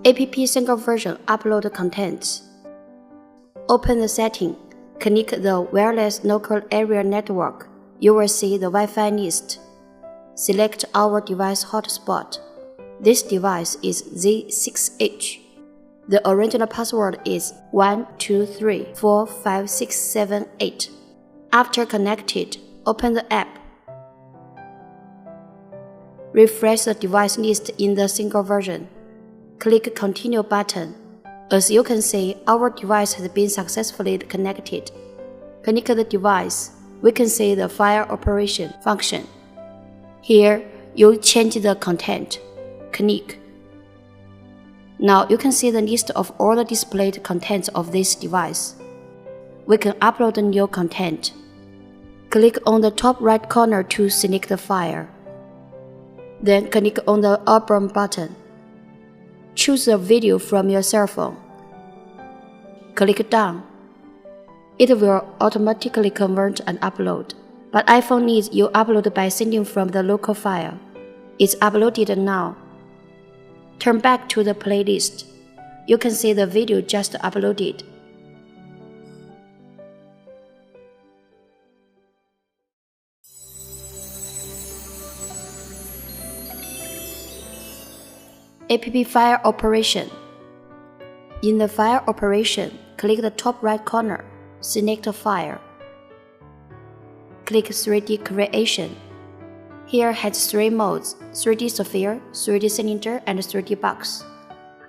App single version upload contents. Open the setting, click the Wireless Local Area Network. You will see the Wi-Fi list. Select our device hotspot. This device is Z6H. The original password is 123456778. After connected, open the app. Refresh the device list in the single version. Click Continue button. As you can see, our device has been successfully connected. Click the device. We can see the file operation function. Here, you change the content. Click. Now you can see the list of all the displayed contents of this device. We can upload new content. Click on the top right corner to select the file. Then click on the Album button. Choose a video from your cell phone. Click Done. It will automatically convert and upload, but iPhone needs you upload by sending from the local file. It's uploaded now. Turn back to the playlist. You can see the video just uploaded. App file operation. In the file operation, click the top right corner, select File. Click 3D Creation. Here has 3 modes: 3D Sphere, 3D Cylinder, and 3D Box.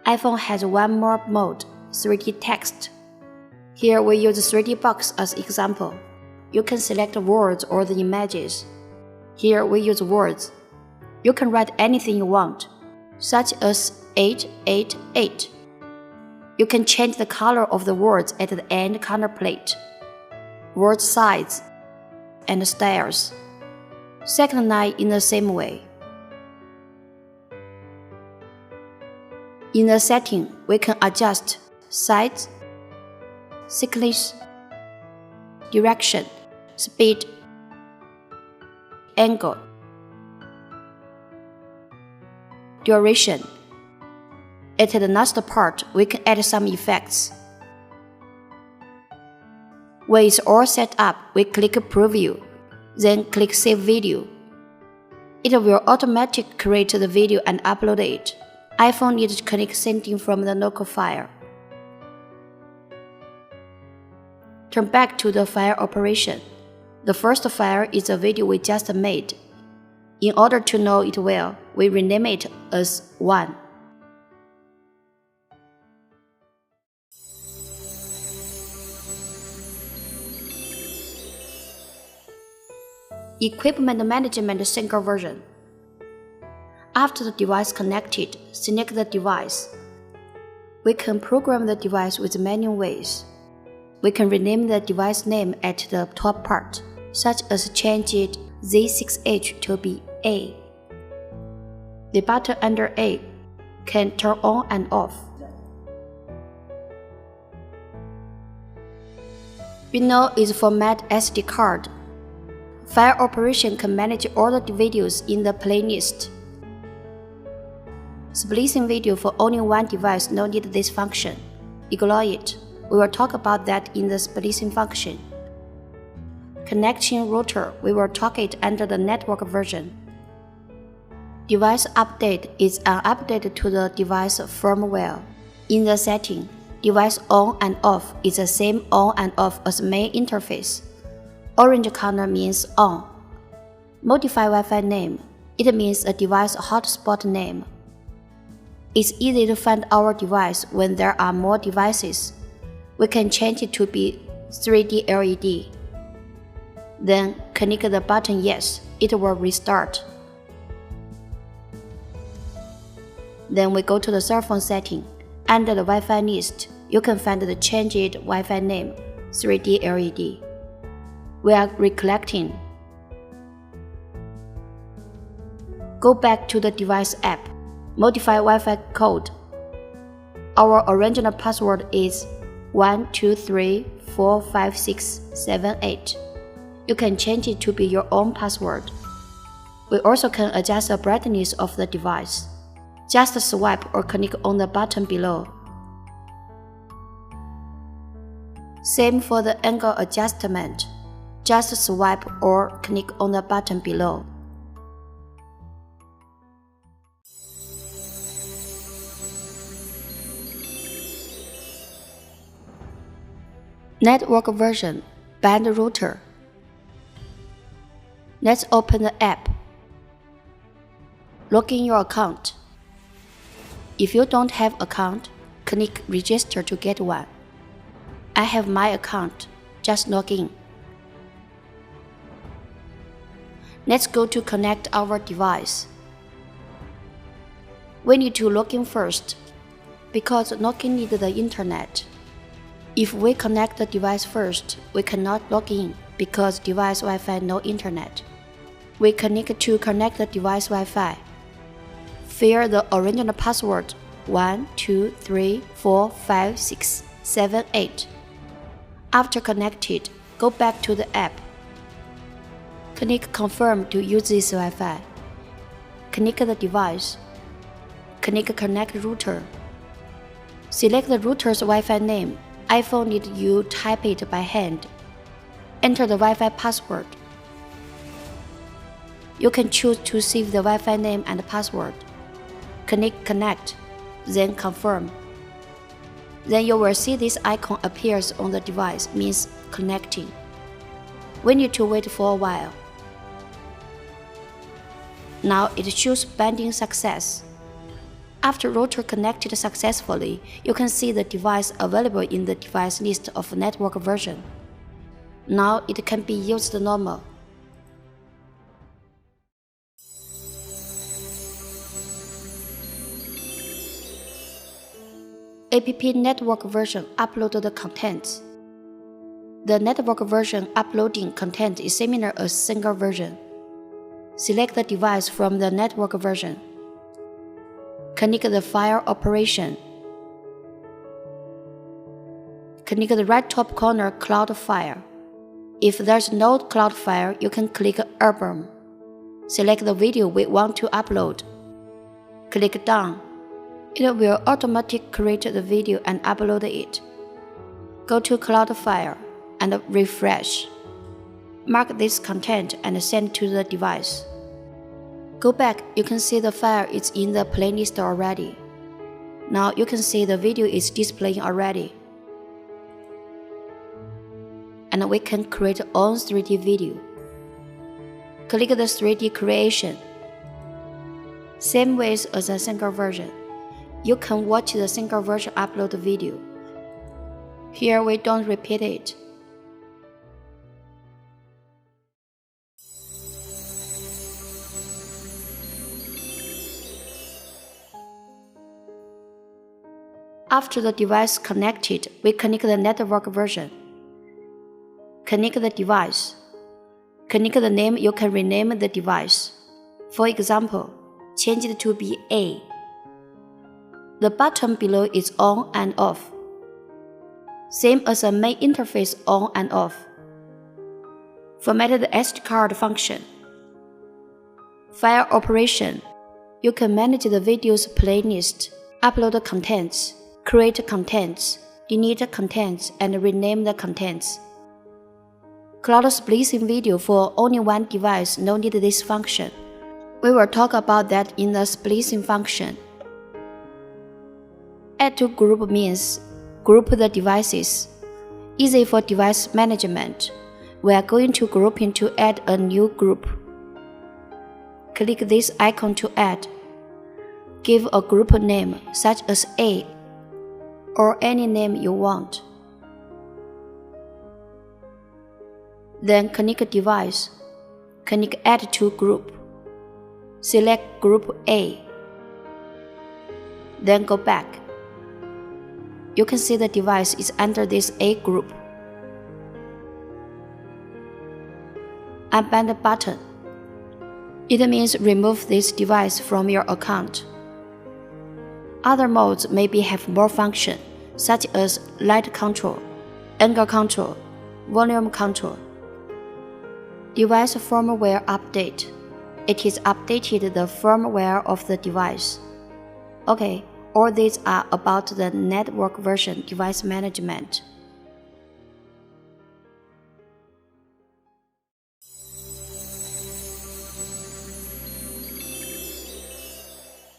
iPhone has one more mode, 3D Text. Here we use 3D Box as example. You can select words or the images. Here we use words. You can write anything you want, such as 888. You can change the color of the words at the end color plate, word size, and styles. Second line in the same way. In the setting, we can adjust size, thickness, direction, speed, angle, duration. At the last part, we can add some effects. When it's all set up, we click Preview, then click Save Video. It will automatically create the video and upload it. iPhone needs to click Sending from the local file. Turn back to the file operation. The first file is the video we just made. In order to know it well, we rename it as 1. Equipment Management Single Version. After the device connected, select the device. We can program the device with many ways. We can rename the device name at the top part, such as change it Z6H to be A. The button under A can turn on and off. Below is Format SD card. File operation can manage all the videos in the playlist. Splicing video for only one device no need this function. Ignore it. We will talk about that in the splicing function. Connection router, we will talk it under the network version. Device update is an update to the device firmware. In the setting, device on and off is the same on and off as main interface. Orange color means on. Modify Wi-Fi name. It means a device hotspot name. It's easy to find our device when there are more devices. We can change it to be 3D LED. Then click the button Yes, it will restart. Then we go to the cell phone setting. Under the Wi-Fi list, you can find the changed Wi-Fi name, 3D LED. We are recollecting. Go back to the device app. Modify Wi-Fi code. Our original password is 123456778. You can change it to be your own password. We also can adjust the brightness of the device. Just swipe or click on the button below. Same for the angle adjustment. Just swipe or click on the button below. Network version, band router. Let's open the app. Log in your account. If you don't have account, click register to get one. I have my account, just log in. Let's go to connect our device. We need to log in first, because login needs the internet. If we connect the device first, we cannot log in because device Wi-Fi no internet. We connect to connect the device Wi-Fi. Fill the original password 1, 2, 3, 4, 5, 6, 7, 8. After connected, go back to the app. Click Confirm to use this Wi-Fi. Click the device. Click Connect Router. Select the router's Wi-Fi name. iPhone need you type it by hand. Enter the Wi-Fi password. You can choose to save the Wi-Fi name and password. Click Connect, then Confirm. Then you will see this icon appears on the device, means connecting. We need to wait for a while. Now it shows binding success. After router connected successfully, you can see the device available in the device list of network version. Now it can be used normal. App network version upload the contents. The network version uploading content is similar as single version. Select the device from the network version. Click the file operation. Click the right top corner cloud file. If there's no cloud file, you can click album. Select the video we want to upload. Click Done. It will automatically create the video and upload it. Go to cloud file and refresh. Mark this content and send to the device. Go back, you can see the file is in the playlist already. Now you can see the video is displaying already. And we can create our own 3D video. Click the 3D creation. Same way as a single version. You can watch the single version upload video. Here we don't repeat it. After the device connected, we connect the network version. Connect the device. Connect the name, you can rename the device. For example, change it to be A. The button below is on and off. Same as a main interface on and off. Format the SD card function. File operation. You can manage the video's playlist, upload contents, create contents, delete contents, and rename the contents. Cloud splicing video for only one device no need this function. We will talk about that in the splicing function. Add to group means group the devices. Easy for device management. We are going to grouping to add a new group. Click this icon to add. Give a group name such as A or any name you want. Then click Device. Click Add to Group. Select Group A. Then go back. You can see the device is under this A group. Unbind button. It means remove this device from your account. Other modes maybe have more function, such as light control, angle control, volume control. Device firmware update. it is updated the firmware of the device. Okay, all these are about the network version device management.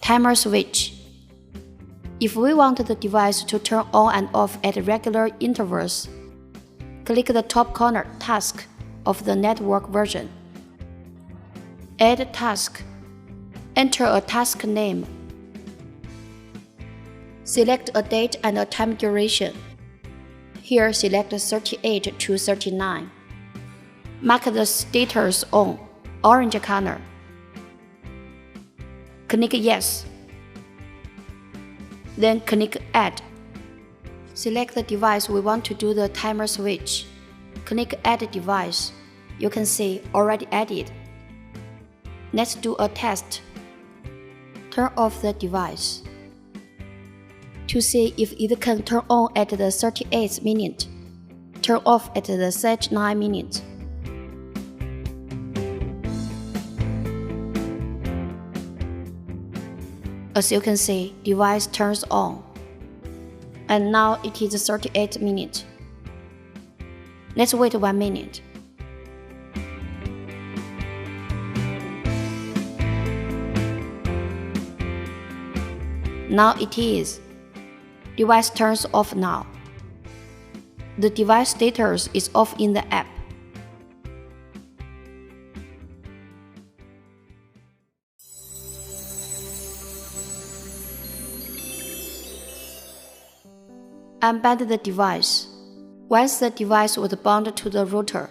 Timer switch. If we want the device to turn on and off at regular intervals, click the top corner Task of the network version. Add task. Enter a task name. Select a date and a time duration. Here select 38 to 39. Mark the status on, orange color. Click Yes. Then click Add. Select the device we want to do the timer switch. Click Add device. You can see already added. Let's do a test. Turn off the device. To see if it can turn on at the 38th minute, turn off at the 39th minute. As you can see, device turns on. And now it is 38 minutes. Let's wait 1 minute. Now it is. Device turns off now. The device status is off in the app. Unbind the device. Once the device was bound to the router,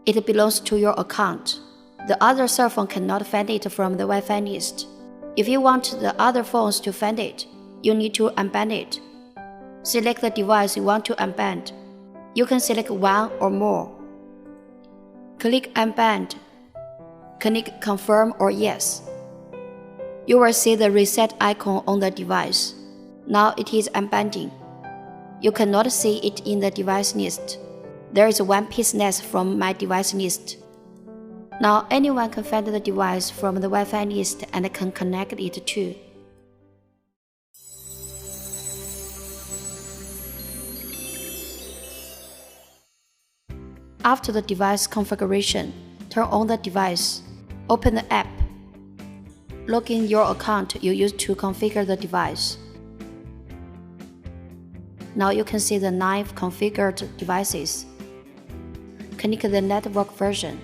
it belongs to your account. The other cell phone cannot find it from the Wi-Fi list. If you want the other phones to find it, you need to unbind it. Select the device you want to unbind. You can select one or more. Click Unbind. Click Confirm or Yes. You will see the reset icon on the device. Now it is unbinding. You cannot see it in the device list. There is one piece less from my device list. Now anyone can find the device from the Wi-Fi list and can connect it too. After the device configuration, turn on the device. Open the app. Log in your account you used to configure the device. Now you can see the 9 configured devices. Click the network version.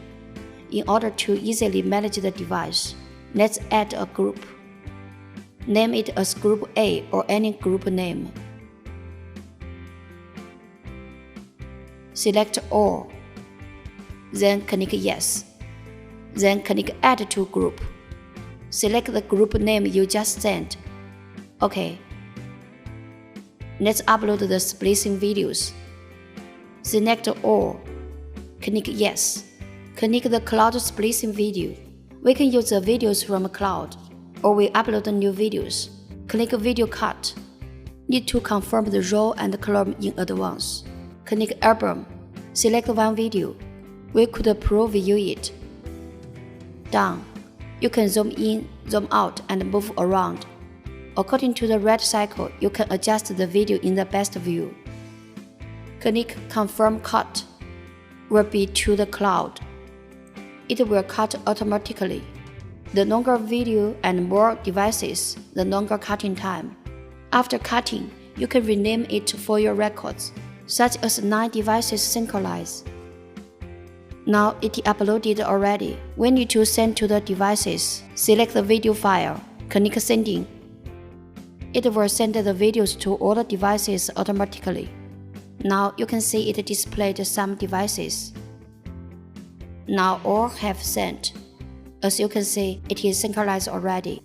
In order to easily manage the device, let's add a group. Name it as Group A or any group name. Select All. Then click Yes. Then click Add to Group. Select the group name you just sent. OK. Let's upload the splicing videos. Select All. Click Yes. Click the cloud splicing video. We can use the videos from cloud, or we upload new videos. Click Video Cut. Need to confirm the RAW and color in advance. Click Album. Select one video. We could preview it. Done. You can zoom in, zoom out, and move around. According to the red cycle, you can adjust the video in the best view. Click Confirm Cut. Will be to the cloud. It will cut automatically. The longer video and more devices, the longer cutting time. After cutting, you can rename it for your records, such as 9 devices synchronized. Now it is uploaded already. We need to send to the devices. Select the video file. Click Sending. It will send the videos to all the devices automatically. Now you can see it displayed some devices. Now all have sent. As you can see, it is synchronized already.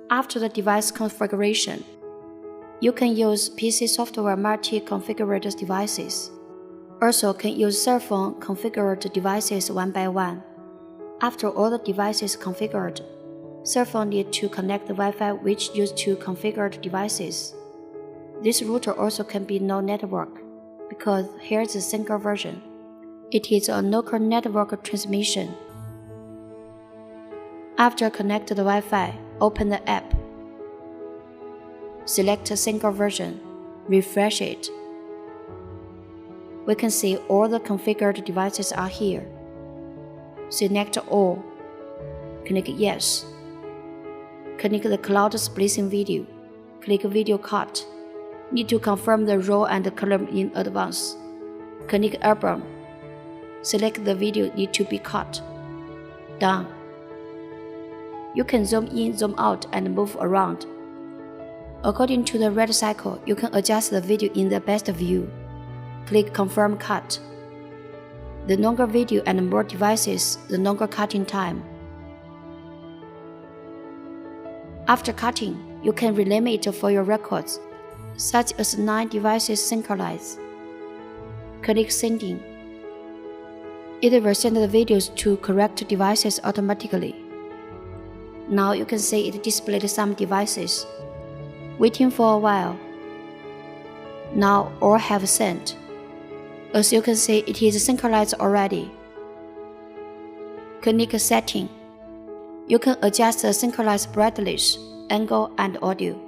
After the device configuration, you can use PC software multi-configured devices. Also can use cell phone configured devices one by one. After all the devices configured, cell phone need to connect the Wi-Fi which used to configured devices. This router also can be no network, because here's the single version. It is a local network transmission. After connected Wi-Fi, open the app. Select a single version, refresh it. We can see all the configured devices are here. Select all. Click Yes. Click the Cloud Splicing video. Click Video Cut. Need to confirm the RAW and color in advance. Click Album. Select the video need to be cut. Done. You can zoom in, zoom out, and move around. According to the red cycle, you can adjust the video in the best view. Click Confirm Cut. The longer video and more devices, the longer cutting time. After cutting, you can rename it for your records, such as 9 devices synchronized. Click Sending. It will send the videos to correct devices automatically. Now you can see it displayed some devices. Waiting for a while. Now all have sent. As you can see, it is synchronized already. Click Setting. You can adjust the synchronized brightness, angle, and audio.